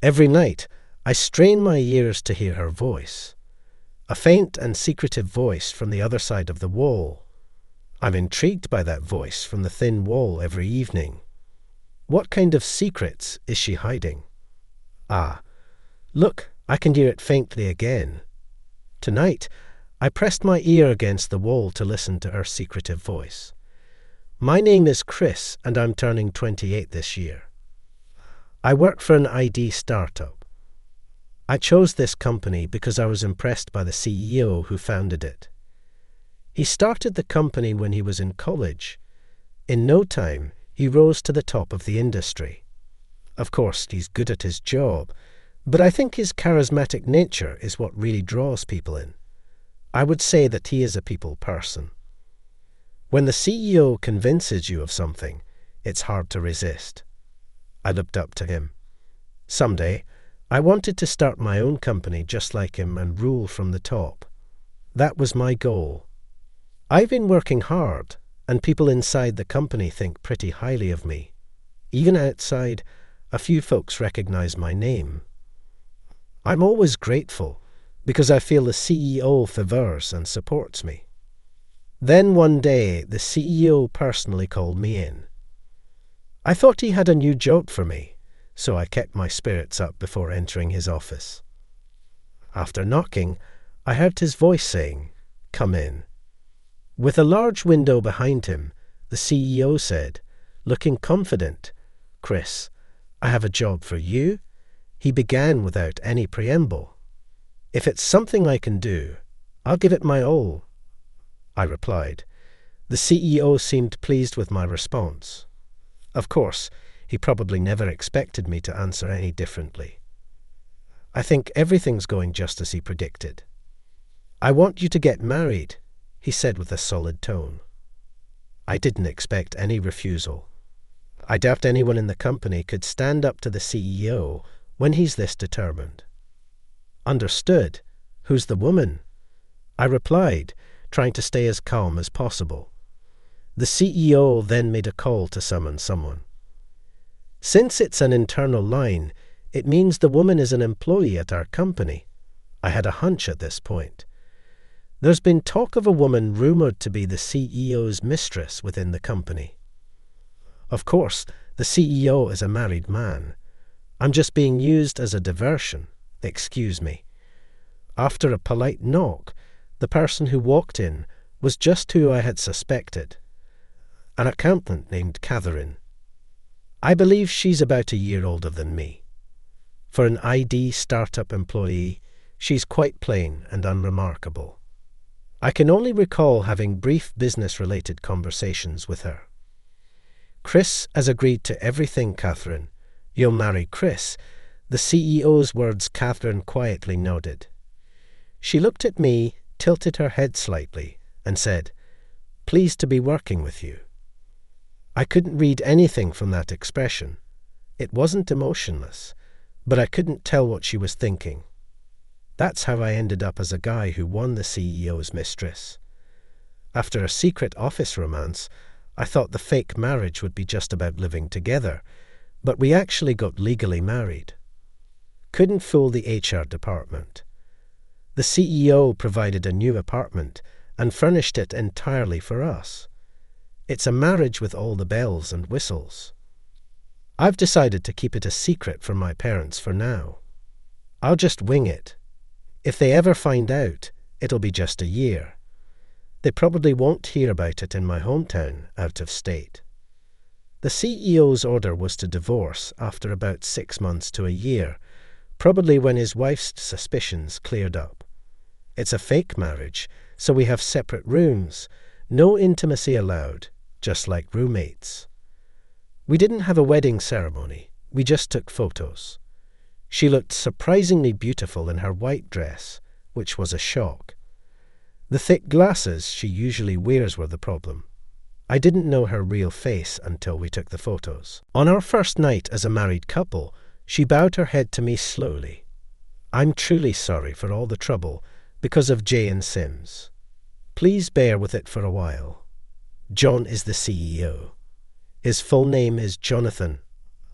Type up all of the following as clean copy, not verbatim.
Every night, I strain my ears to hear her voice. A faint and secretive voice from the other side of the wall. I'm intrigued by that voice from the thin wall every evening. What kind of secrets is she hiding? Ah, look, I can hear it faintly again. Tonight, I pressed my ear against the wall to listen to her secretive voice. My name is Chris, and I'm turning 28 this year. I work for an ID startup. I chose this company because I was impressed by the CEO who founded it. He started the company when he was in college. In no time, he rose to the top of the industry. Of course, he's good at his job, but I think his charismatic nature is what really draws people in. I would say that he is a people person. When the CEO convinces you of something, it's hard to resist. I looked up to him. Someday, I wanted to start my own company just like him and rule from the top. That was my goal. I've been working hard, and people inside the company think pretty highly of me. Even outside, a few folks recognize my name. I'm always grateful, because I feel the CEO favors and supports me. Then one day, the CEO personally called me in. I thought he had a new job for me, so I kept my spirits up before entering his office. After knocking, I heard his voice saying, "Come in." With a large window behind him, the CEO said, looking confident, "Chris, I have a job for you." He began without any preamble. "If it's something I can do, I'll give it my all." I replied. The CEO seemed pleased with my response. Of course, he probably never expected me to answer any differently. "I think everything's going just as he predicted." "I want you to get married," he said with a solid tone. I didn't expect any refusal. I doubt anyone in the company could stand up to the CEO when he's this determined. "Understood. Who's the woman?" I replied, trying to stay as calm as possible. The CEO then made a call to summon someone. Since it's an internal line, it means the woman is an employee at our company. I had a hunch at this point. There's been talk of a woman rumored to be the CEO's mistress within the company. Of course, the CEO is a married man. I'm just being used as a diversion. Excuse me. After a polite knock, the person who walked in was just who I had suspected. An accountant named Catherine. I believe she's about a year older than me. For an ID startup employee, she's quite plain and unremarkable. I can only recall having brief business-related conversations with her. "Chris has agreed to everything, Catherine. You'll marry Chris." The CEO's words Catherine quietly nodded. She looked at me, tilted her head slightly, and said, "Pleased to be working with you." I couldn't read anything from that expression. It wasn't emotionless, but I couldn't tell what she was thinking. That's how I ended up as a guy who won the CEO's mistress. After a secret office romance, I thought the fake marriage would be just about living together, but we actually got legally married. Couldn't fool the HR department. The CEO provided a new apartment and furnished it entirely for us. It's a marriage with all the bells and whistles. I've decided to keep it a secret from my parents for now. I'll just wing it. If they ever find out, it'll be just a year. They probably won't hear about it in my hometown, out of state. The CEO's order was to divorce after about 6 months to a year, probably when his wife's suspicions cleared up. It's a fake marriage, so we have separate rooms, no intimacy allowed, just like roommates. We didn't have a wedding ceremony, we just took photos. She looked surprisingly beautiful in her white dress, which was a shock. The thick glasses she usually wears were the problem. I didn't know her real face until we took the photos. On our first night as a married couple, she bowed her head to me slowly. "I'm truly sorry for all the trouble because of Jay and Sims. Please bear with it for a while. John is the CEO. His full name is Jonathan,"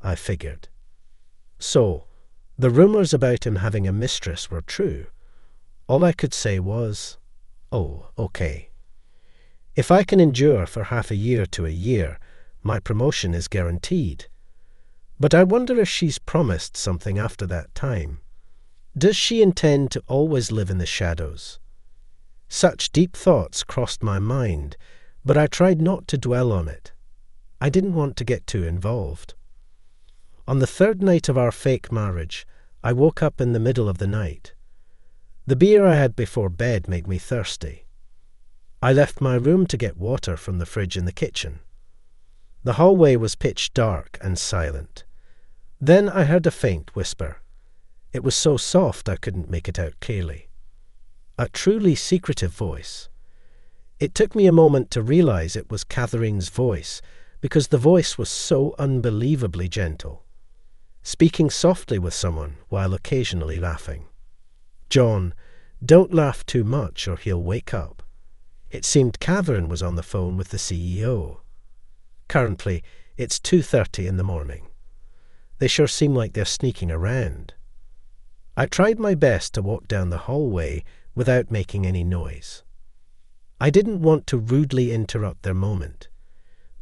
I figured. So, The rumours about him having a mistress were true. All I could say was, "Oh, okay. If I can endure for half a year to a year, my promotion is guaranteed. But I wonder if she's promised something after that time. Does she intend to always live in the shadows?" Such deep thoughts crossed my mind, but I tried not to dwell on it. I didn't want to get too involved. On the third night of our fake marriage, I woke up in the middle of the night. The beer I had before bed made me thirsty. I left my room to get water from the fridge in the kitchen. The hallway was pitch dark and silent. Then I heard a faint whisper. It was so soft I couldn't make it out clearly. A truly secretive voice. It took me a moment to realize it was Catherine's voice, because the voice was so unbelievably gentle, speaking softly with someone while occasionally laughing. "John, don't laugh too much or he'll wake up." It seemed Catherine was on the phone with the CEO. Currently, it's 2:30 in the morning. They sure seem like they're sneaking around. I tried my best to walk down the hallway without making any noise. I didn't want to rudely interrupt their moment.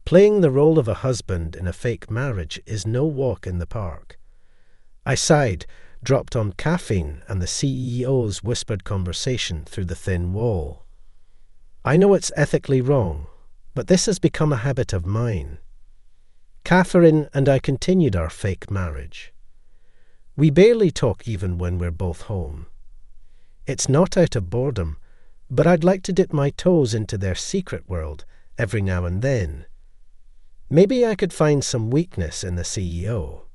Playing the role of a husband in a fake marriage is no walk in the park. I sighed, dropped on caffeine and the CEO's whispered conversation through the thin wall. I know it's ethically wrong, but this has become a habit of mine. Catherine and I continued our fake marriage. We barely talk even when we're both home. It's not out of boredom, but I'd like to dip my toes into their secret world every now and then. Maybe I could find some weakness in the CEO.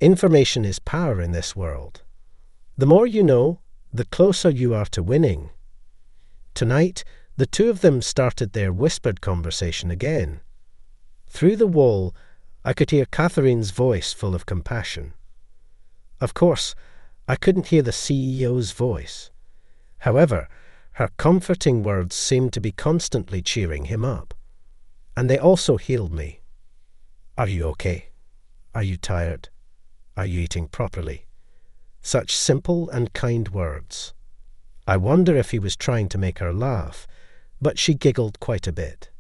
Information is power in this world. The more you know, the closer you are to winning. Tonight, the two of them started their whispered conversation again. Through the wall, I could hear Catherine's voice full of compassion. Of course, I couldn't hear the CEO's voice. However, her comforting words seemed to be constantly cheering him up. And they also healed me. "Are you okay? Are you tired? Are you eating properly?" Such simple and kind words. I wonder if he was trying to make her laugh, but she giggled quite a bit.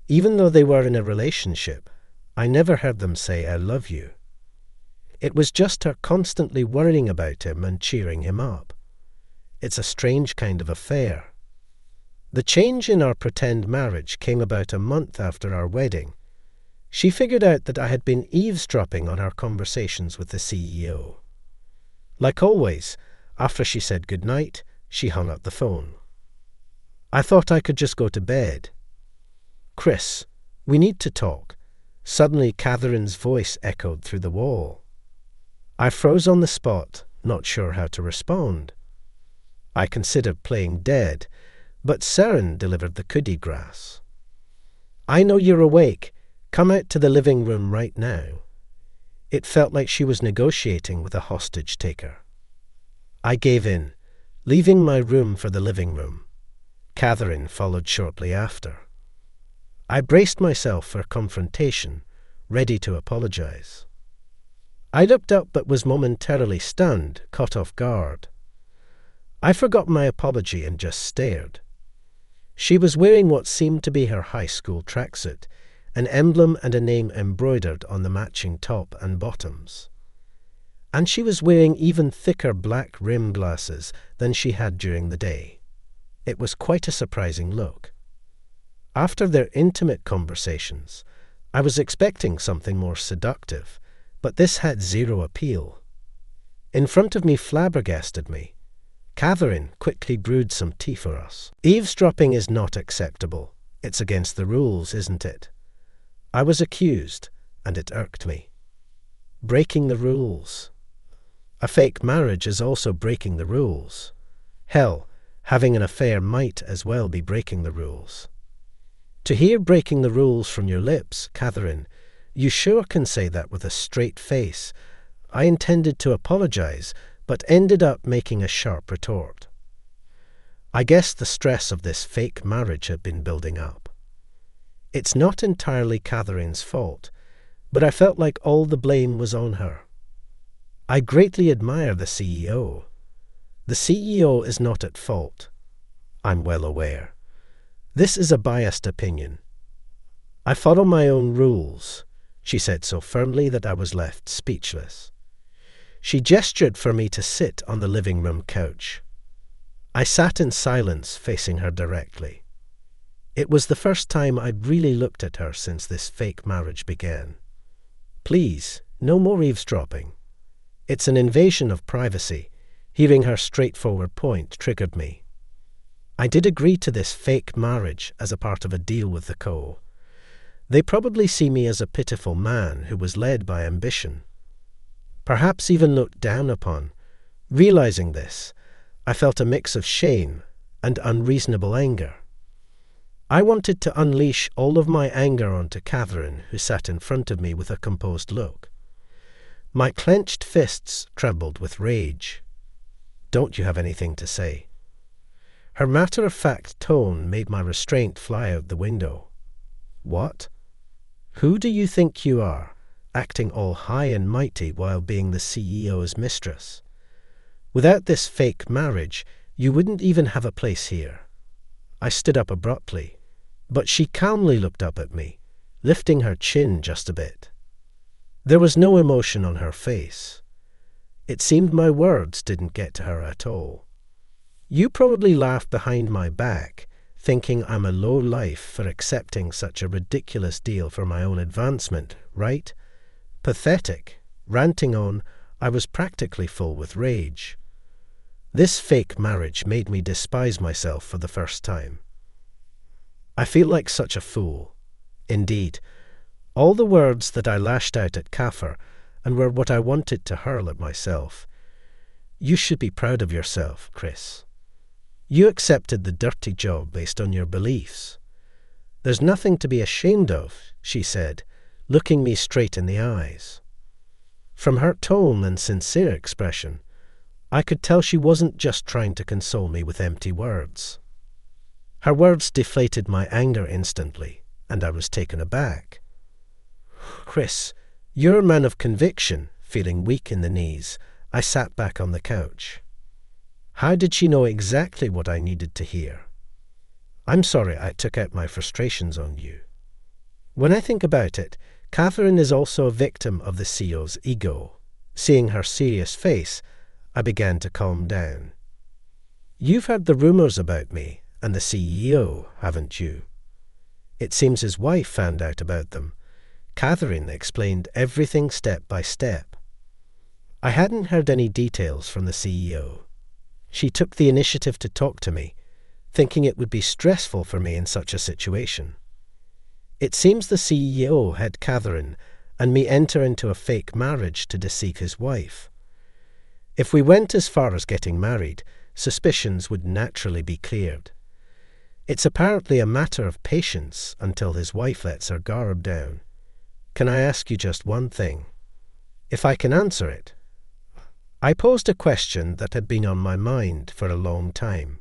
Even though they were in a relationship, I never heard them say, "I love you." It was just her constantly worrying about him and cheering him up. It's a strange kind of affair. The change in our pretend marriage came about a month after our wedding. She figured out that I had been eavesdropping on our conversations with the CEO. Like always, after she said goodnight, she hung up the phone. I thought I could just go to bed. "Chris, we need to talk." Suddenly Catherine's voice echoed through the wall. I froze on the spot, not sure how to respond. I considered playing dead, but Saren delivered the coup de grace. "I know you're awake. Come out to the living room right now." It felt like she was negotiating with a hostage taker. I gave in, leaving my room for the living room. Catherine followed shortly after. I braced myself for confrontation, ready to apologize. I looked up but was momentarily stunned, caught off guard. I forgot my apology and just stared. She was wearing what seemed to be her high school tracksuit, an emblem and a name embroidered on the matching top and bottoms. And she was wearing even thicker black rim glasses than she had during the day. It was quite a surprising look. After their intimate conversations, I was expecting something more seductive, but this had zero appeal. In front of me flabbergasted me. Catherine quickly brewed some tea for us. "Eavesdropping is not acceptable. It's against the rules, isn't it?" I was accused, and it irked me. Breaking the rules. A fake marriage is also breaking the rules. Hell, having an affair might as well be breaking the rules. To hear breaking the rules from your lips, Catherine, you sure can say that with a straight face. I intended to apologize, but ended up making a sharp retort. I guess the stress of this fake marriage had been building up. It's not entirely Catherine's fault, but I felt like all the blame was on her. I greatly admire the CEO. The CEO is not at fault. I'm well aware. This is a biased opinion. I follow my own rules, she said so firmly that I was left speechless. She gestured for me to sit on the living room couch. I sat in silence, facing her directly. It was the first time I'd really looked at her since this fake marriage began. Please, no more eavesdropping. It's an invasion of privacy. Hearing her straightforward point triggered me. I did agree to this fake marriage as a part of a deal with the co. They probably see me as a pitiful man who was led by ambition. Perhaps even looked down upon. Realizing this, I felt a mix of shame and unreasonable anger. I wanted to unleash all of my anger onto Catherine, who sat in front of me with a composed look. My clenched fists trembled with rage. Don't you have anything to say? Her matter-of-fact tone made my restraint fly out the window. What? Who do you think you are, acting all high and mighty while being the CEO's mistress? Without this fake marriage, you wouldn't even have a place here. I stood up abruptly, but she calmly looked up at me, lifting her chin just a bit. There was no emotion on her face. It seemed my words didn't get to her at all. You probably laugh behind my back, thinking I'm a low life for accepting such a ridiculous deal for my own advancement, right? Pathetic. Ranting on, I was practically full with rage. This fake marriage made me despise myself for the first time. I feel like such a fool. Indeed, all the words that I lashed out at Kaffir and were what I wanted to hurl at myself. You should be proud of yourself, Chris. You accepted the dirty job based on your beliefs. There's nothing to be ashamed of, she said, looking me straight in the eyes. From her tone and sincere expression, I could tell she wasn't just trying to console me with empty words. Her words deflated my anger instantly, and I was taken aback. Chris, you're a man of conviction. Feeling weak in the knees, I sat back on the couch. How did she know exactly what I needed to hear? I'm sorry I took out my frustrations on you. When I think about it, Catherine is also a victim of the CEO's ego. Seeing her serious face, I began to calm down. You've heard the rumours about me and the CEO, haven't you? It seems his wife found out about them. Catherine explained everything step by step. I hadn't heard any details from the CEO. She took the initiative to talk to me, thinking it would be stressful for me in such a situation. It seems the CEO had Catherine and me enter into a fake marriage to deceive his wife. If we went as far as getting married, suspicions would naturally be cleared. It's apparently a matter of patience until his wife lets her guard down. Can I ask you just one thing? If I can answer it. I posed a question that had been on my mind for a long time.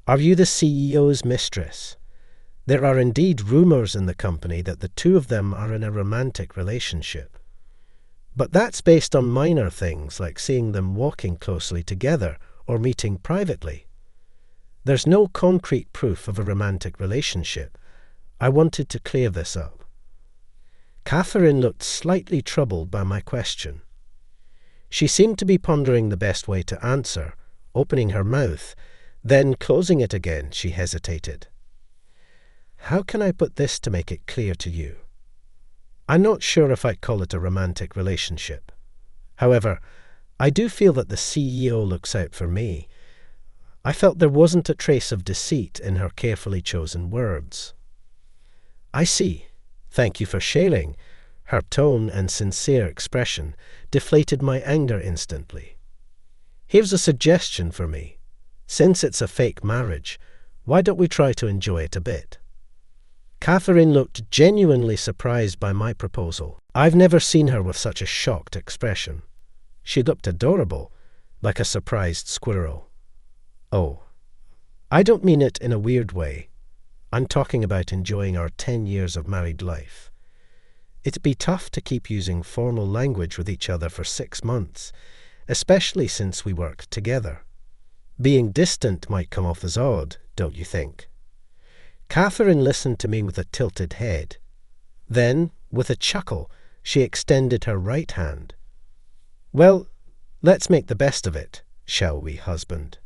Are you the CEO's mistress? There are indeed rumours in the company that the two of them are in a romantic relationship. But that's based on minor things like seeing them walking closely together or meeting privately. There's no concrete proof of a romantic relationship. I wanted to clear this up. Catherine looked slightly troubled by my question. She seemed to be pondering the best way to answer, opening her mouth, then closing it again. She hesitated. How can I put this to make it clear to you? I'm not sure if I'd call it a romantic relationship. However, I do feel that the CEO looks out for me. I felt there wasn't a trace of deceit in her carefully chosen words. I see. Thank you for sharing. Her tone and sincere expression deflated my anger instantly. Here's a suggestion for me. Since it's a fake marriage, why don't we try to enjoy it a bit? Catherine looked genuinely surprised by my proposal. I've never seen her with such a shocked expression. She looked adorable, like a surprised squirrel. Oh, I don't mean it in a weird way. I'm talking about enjoying our 10 years of married life. It'd be tough to keep using formal language with each other for 6 months, especially since we worked together. Being distant might come off as odd, don't you think? Catherine listened to me with a tilted head. Then, with a chuckle, she extended her right hand. "Well, let's make the best of it, shall we, husband?"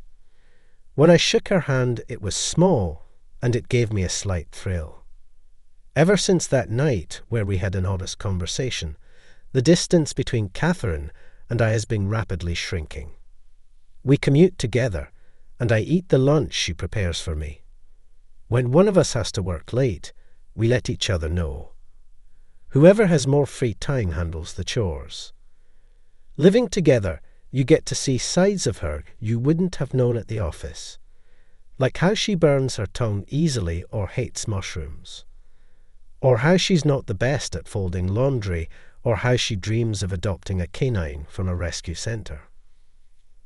When I shook her hand, it was small, and it gave me a slight thrill. Ever since that night where we had an honest conversation, the distance between Catherine and I has been rapidly shrinking. We commute together, and I eat the lunch she prepares for me. When one of us has to work late, we let each other know. Whoever has more free time handles the chores. Living together, you get to see sides of her you wouldn't have known at the office, like how she burns her tongue easily or hates mushrooms, or how she's not the best at folding laundry, or how she dreams of adopting a canine from a rescue centre.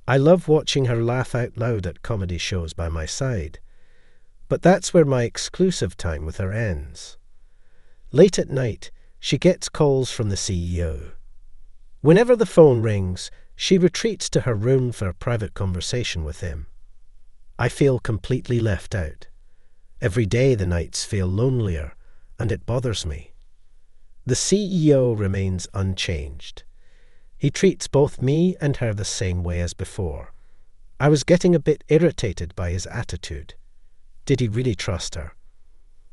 I love watching her laugh out loud at comedy shows by my side, but that's where my exclusive time with her ends. Late at night, she gets calls from the CEO. Whenever the phone rings, she retreats to her room for a private conversation with him. I feel completely left out. Every day the nights feel lonelier, and it bothers me. The CEO remains unchanged. He treats both me and her the same way as before. I was getting a bit irritated by his attitude. Did he really trust her?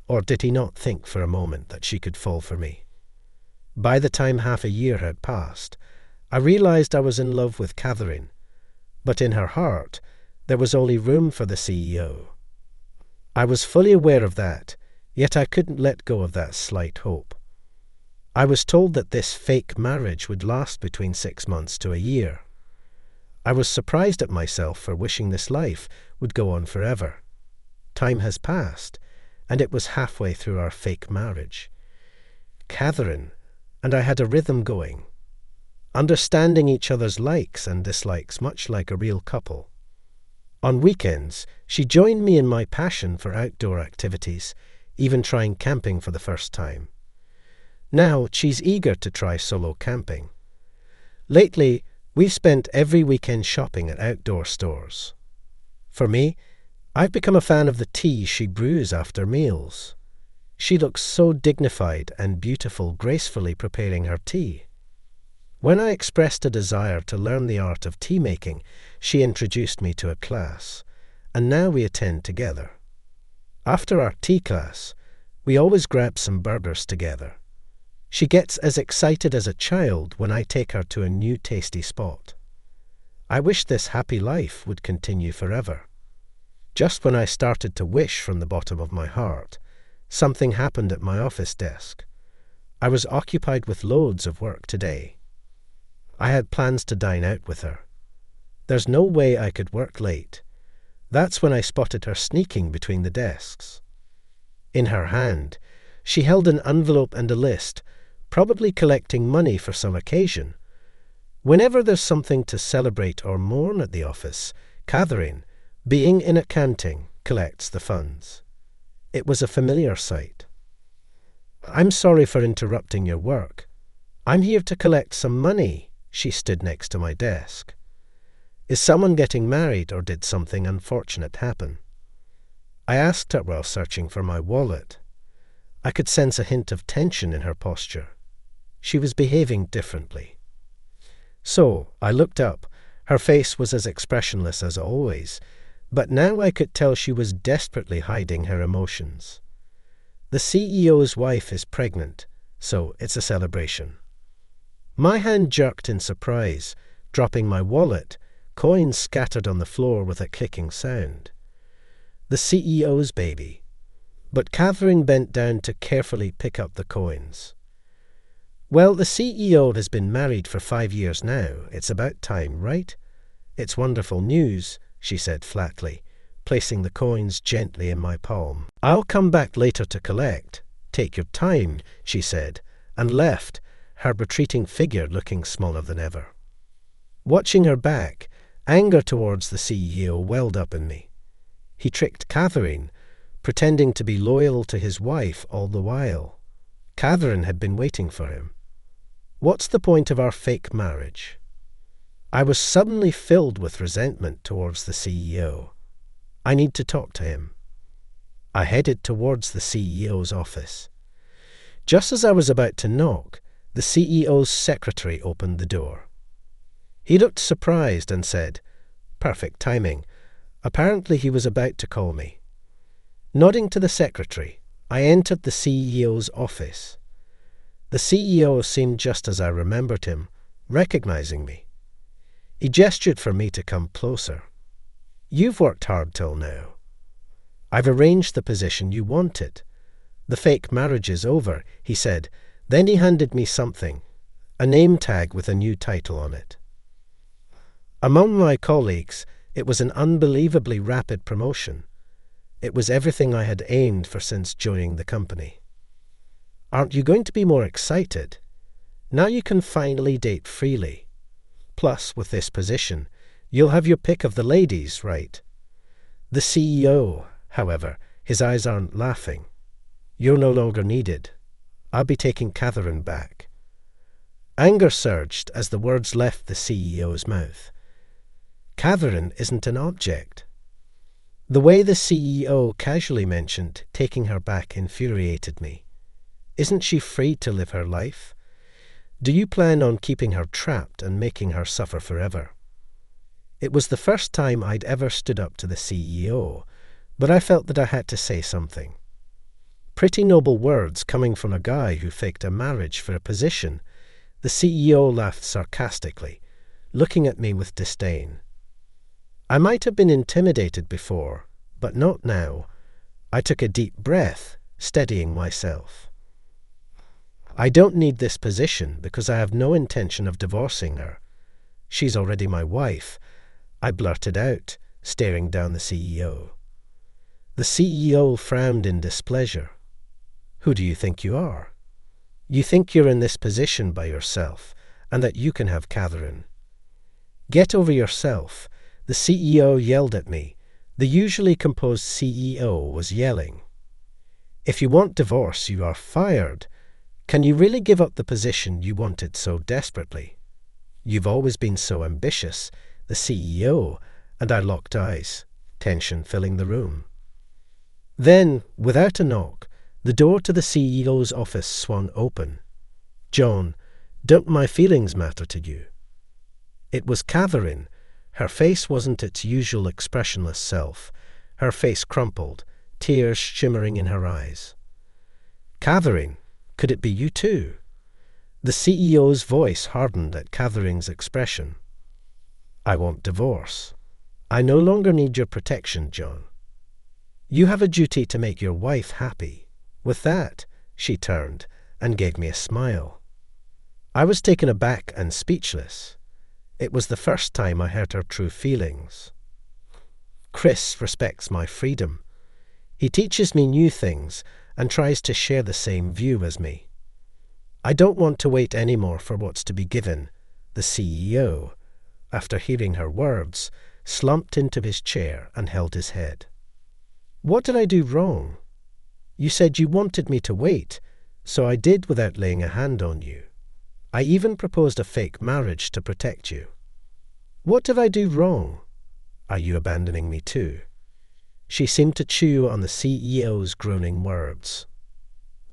Or did he not think for a moment that she could fall for me? By the time half a year had passed, I realized I was in love with Catherine, but in her heart there was only room for the CEO. I was fully aware of that, yet I couldn't let go of that slight hope. I was told that this fake marriage would last between 6 months to a year. I was surprised at myself for wishing this life would go on forever. Time has passed, and it was halfway through our fake marriage. Catherine and I had a rhythm going, understanding each other's likes and dislikes much like a real couple. On weekends, she joined me in my passion for outdoor activities, even trying camping for the first time. Now she's eager to try solo camping. Lately, we've spent every weekend shopping at outdoor stores. For me, I've become a fan of the tea she brews after meals. She looks so dignified and beautiful, gracefully preparing her tea. When I expressed a desire to learn the art of tea making, she introduced me to a class, and now we attend together. After our tea class, we always grab some burgers together. She gets as excited as a child when I take her to a new tasty spot. I wish this happy life would continue forever. Just when I started to wish from the bottom of my heart, something happened at my office desk. I was occupied with loads of work today. I had plans to dine out with her. There's no way I could work late. That's when I spotted her sneaking between the desks. In her hand, she held an envelope and a list, probably collecting money for some occasion. Whenever there's something to celebrate or mourn at the office, Catherine, being in accounting, collects the funds. It was a familiar sight. "I'm sorry for interrupting your work. I'm here to collect some money." She stood next to my desk. "Is someone getting married or did something unfortunate happen?" I asked her while searching for my wallet. I could sense a hint of tension in her posture. She was behaving differently. So I looked up. Her face was as expressionless as always, but now I could tell she was desperately hiding her emotions. The CEO's wife is pregnant, so it's a celebration. My hand jerked in surprise, dropping my wallet, coins scattered on the floor with a clicking sound. The CEO's baby. But Catherine bent down to carefully pick up the coins. "Well, the CEO has been married for 5 years now. It's about time, right? It's wonderful news," she said flatly, placing the coins gently in my palm. "I'll come back later to collect. Take your time," she said, and left, her retreating figure looking smaller than ever. Watching her back, anger towards the CEO welled up in me. He tricked Catherine, pretending to be loyal to his wife all the while. Catherine had been waiting for him. What's the point of our fake marriage? I was suddenly filled with resentment towards the CEO. I need to talk to him. I headed towards the CEO's office. Just as I was about to knock, the CEO's secretary opened the door. He looked surprised and said, "Perfect timing." Apparently he was about to call me. Nodding to the secretary, I entered the CEO's office. The CEO seemed just as I remembered him, recognizing me. He gestured for me to come closer. "You've worked hard till now. I've arranged the position you wanted. The fake marriage is over," he said. Then he handed me something, a name tag with a new title on it. Among my colleagues, it was an unbelievably rapid promotion. It was everything I had aimed for since joining the company. "Aren't you going to be more excited? Now you can finally date freely. Plus, with this position, you'll have your pick of the ladies, right?" The CEO, however, his eyes aren't laughing. "You're no longer needed. I'll be taking Catherine back." Anger surged as the words left the CEO's mouth. Catherine isn't an object. The way the CEO casually mentioned taking her back infuriated me. Isn't she free to live her life? Do you plan on keeping her trapped and making her suffer forever? It was the first time I'd ever stood up to the CEO, but I felt that I had to say something. Pretty noble words coming from a guy who faked a marriage for a position. The CEO laughed sarcastically, looking at me with disdain. I might have been intimidated before, but not now. I took a deep breath, steadying myself. "I don't need this position because I have no intention of divorcing her. She's already my wife," I blurted out, staring down the CEO. The CEO frowned in displeasure. "Who do you think you are? You think you're in this position by yourself and that you can have Catherine. Get over yourself." The CEO yelled at me. The usually composed CEO was yelling. "If you want divorce, you are fired. Can you really give up the position you wanted so desperately? You've always been so ambitious." The CEO and I locked eyes, tension filling the room. Then, without a knock, the door to the CEO's office swung open. "John, don't my feelings matter to you?" It was Catherine. Her face wasn't its usual expressionless self. Her face crumpled, tears shimmering in her eyes. "Catherine, could it be you too?" The CEO's voice hardened at Catherine's expression. "I want divorce. I no longer need your protection, John. You have a duty to make your wife happy." With that, she turned and gave me a smile. I was taken aback and speechless. It was the first time I heard her true feelings. Chris respects my freedom. He teaches me new things and tries to share the same view as me. I don't want to wait any more for what's to be given. The CEO, after hearing her words, slumped into his chair and held his head. "What did I do wrong? You said you wanted me to wait, so I did without laying a hand on you. I even proposed a fake marriage to protect you. What did I do wrong? Are you abandoning me too?" She seemed to chew on the CEO's groaning words.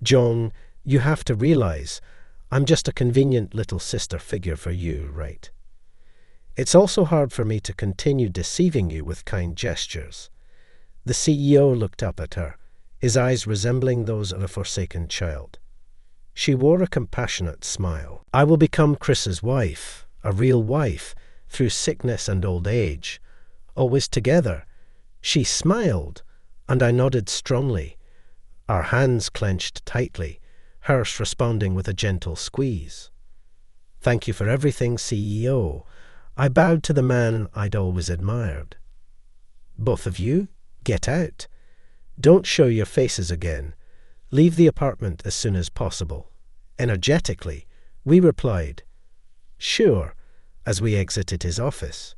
"John, you have to realize I'm just a convenient little sister figure for you, right? It's also hard for me to continue deceiving you with kind gestures." The CEO looked up at her, his eyes resembling those of a forsaken child. She wore a compassionate smile. "I will become Chris's wife, a real wife, through sickness and old age, always together." She smiled, and I nodded strongly. Our hands clenched tightly, hers responding with a gentle squeeze. "Thank you for everything, CEO." I bowed to the man I'd always admired. "Both of you, get out. Don't show your faces again. Leave the apartment as soon as possible." Energetically, we replied, "Sure," as we exited his office.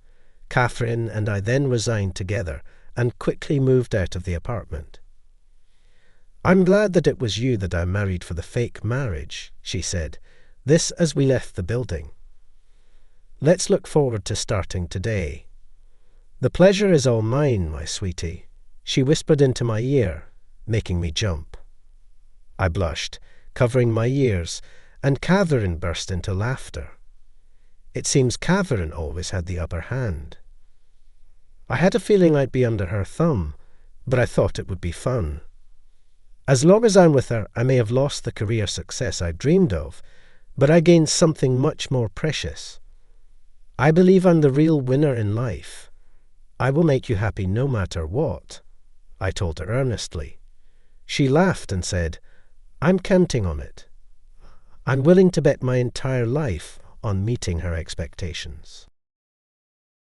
Catherine and I then resigned together and quickly moved out of the apartment. "I'm glad that it was you that I married for the fake marriage," she said, this as we left the building. "Let's look forward to starting today." "The pleasure is all mine, my sweetie," she whispered into my ear, making me jump. I blushed, covering my ears, and Catherine burst into laughter. It seems Catherine always had the upper hand. I had a feeling I'd be under her thumb, but I thought it would be fun. As long as I'm with her, I may have lost the career success I dreamed of, but I gained something much more precious. I believe I'm the real winner in life. I will make you happy no matter what, I told her earnestly. She laughed and said, "I'm counting on it. I'm willing to bet my entire life on meeting her expectations."